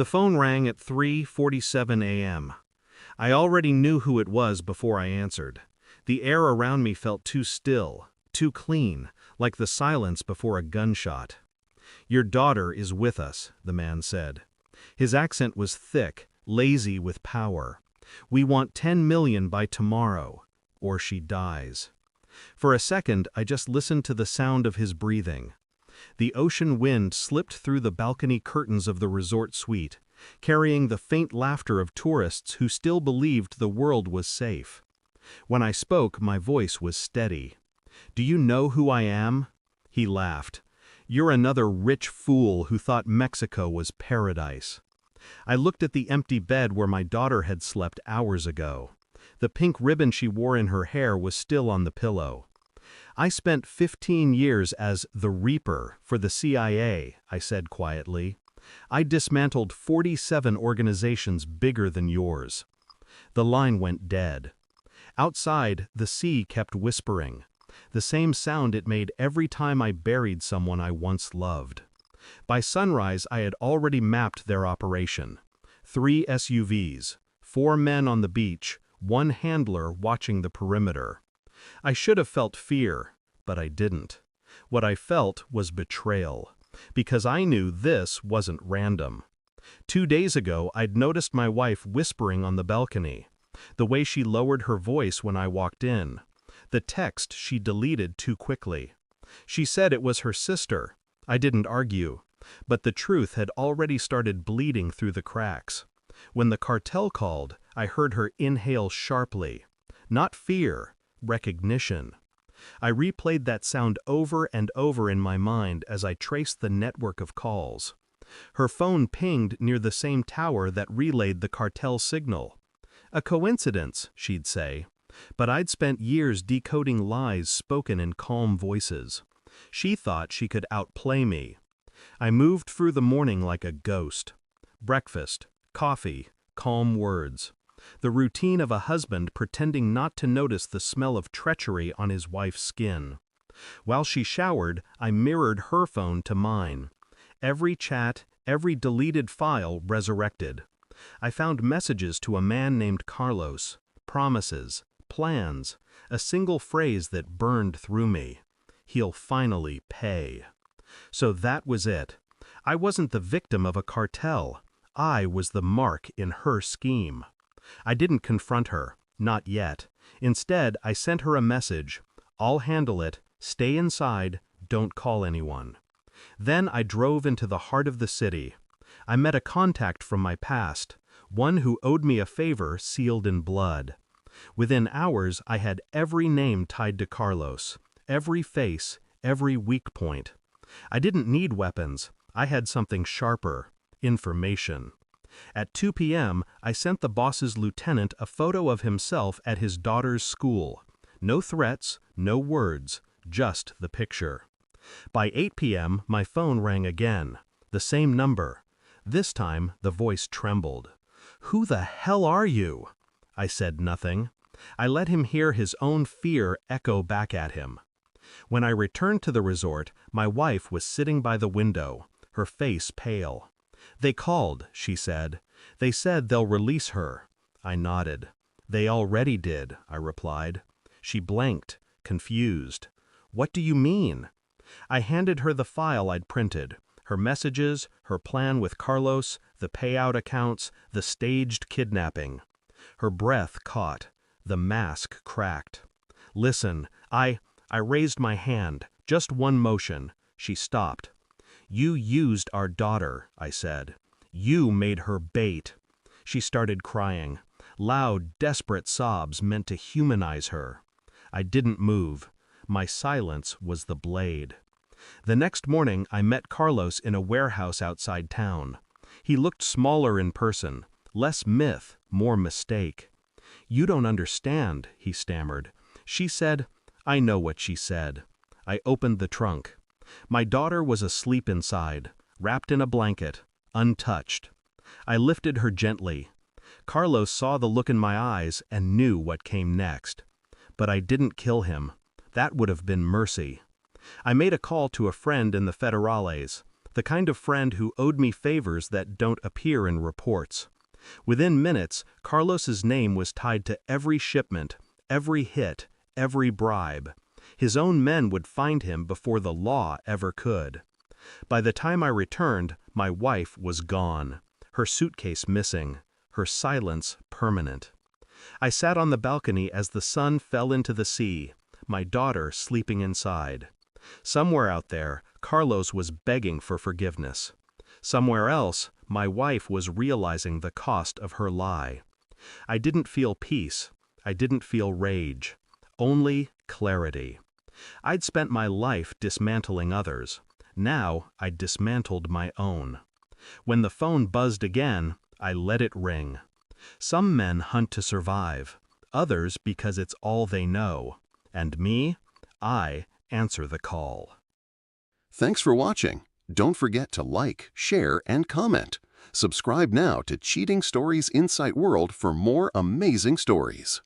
The phone rang at 3:47 a.m. I already knew who it was before I answered. The air around me felt too still, too clean, like the silence before a gunshot. "Your daughter is with us," the man said. His accent was thick, lazy with power. "We want 10 million by tomorrow, or she dies." For a second, I just listened to the sound of his breathing. The ocean wind slipped through the balcony curtains of the resort suite, carrying the faint laughter of tourists who still believed the world was safe. When I spoke, my voice was steady. "Do you know who I am?" He laughed. "You're another rich fool who thought Mexico was paradise." I looked at the empty bed where my daughter had slept hours ago. The pink ribbon she wore in her hair was still on the pillow. "I spent 15 years as the Reaper for the CIA," I said quietly. "I dismantled 47 organizations bigger than yours." The line went dead. Outside, the sea kept whispering, the same sound it made every time I buried someone I once loved. By sunrise, I had already mapped their operation. 3 SUVs, 4 men on the beach, 1 handler watching the perimeter. I should have felt fear, but I didn't. What I felt was betrayal, because I knew this wasn't random. 2 days ago, I'd noticed my wife whispering on the balcony, the way she lowered her voice when I walked in, the text she deleted too quickly. She said it was her sister. I didn't argue, but the truth had already started bleeding through the cracks. When the cartel called, I heard her inhale sharply. Not fear, recognition. I replayed that sound over and over in my mind as I traced the network of calls. Her phone pinged near the same tower that relayed the cartel signal. A coincidence, she'd say, but I'd spent years decoding lies spoken in calm voices. She thought she could outplay me. I moved through the morning like a ghost. Breakfast, coffee, calm words. The routine of a husband pretending not to notice the smell of treachery on his wife's skin. While she showered, I mirrored her phone to mine. Every chat, every deleted file resurrected. I found messages to a man named Carlos, promises, plans, a single phrase that burned through me. "He'll finally pay." So that was it. I wasn't the victim of a cartel. I was the mark in her scheme. I didn't confront her, not yet. Instead, I sent her a message. "I'll handle it. Stay inside. Don't call anyone." Then I drove into the heart of the city. I met a contact from my past, one who owed me a favor sealed in blood. Within hours, I had every name tied to Carlos, every face, every weak point. I didn't need weapons. I had something sharper: information. At 2 p.m., I sent the boss's lieutenant a photo of himself at his daughter's school. No threats, no words, just the picture. By 8 p.m., my phone rang again. The same number. This time, the voice trembled. "Who the hell are you?" I said nothing. I let him hear his own fear echo back at him. When I returned to the resort, my wife was sitting by the window, her face pale. "They called," she said. "They said they'll release her." I nodded. "They already did," I replied. She blanked, confused. "What do you mean?" I handed her the file I'd printed, her messages, her plan with Carlos, the payout accounts, the staged kidnapping. Her breath caught. The mask cracked. "Listen, I raised my hand, just one motion." She stopped. "You used our daughter," I said. "You made her bait." She started crying. Loud, desperate sobs meant to humanize her. I didn't move. My silence was the blade. The next morning, I met Carlos in a warehouse outside town. He looked smaller in person, less myth, more mistake. "You don't understand," he stammered. "She said—" I know what she said. I opened the trunk. My daughter was asleep inside, wrapped in a blanket, untouched. I lifted her gently. Carlos saw the look in my eyes and knew what came next. But I didn't kill him. That would have been mercy. I made a call to a friend in the Federales. The kind of friend who owed me favors that don't appear in reports. Within minutes, Carlos's name was tied to every shipment, every hit, every bribe. His own men would find him before the law ever could. By the time I returned, my wife was gone, her suitcase missing, her silence permanent. I sat on the balcony as the sun fell into the sea, my daughter sleeping inside. Somewhere out there, Carlos was begging for forgiveness. Somewhere else, my wife was realizing the cost of her lie. I didn't feel peace. I didn't feel rage. Only clarity. I'd spent my life dismantling others. Now I'd dismantled my own. When the phone buzzed again, I let it ring. Some men hunt to survive, others because it's all they know. And me? I answer the call. Thanks for watching. Don't forget to like, share, and comment. Subscribe now to Cheating Stories Insight World for more amazing stories.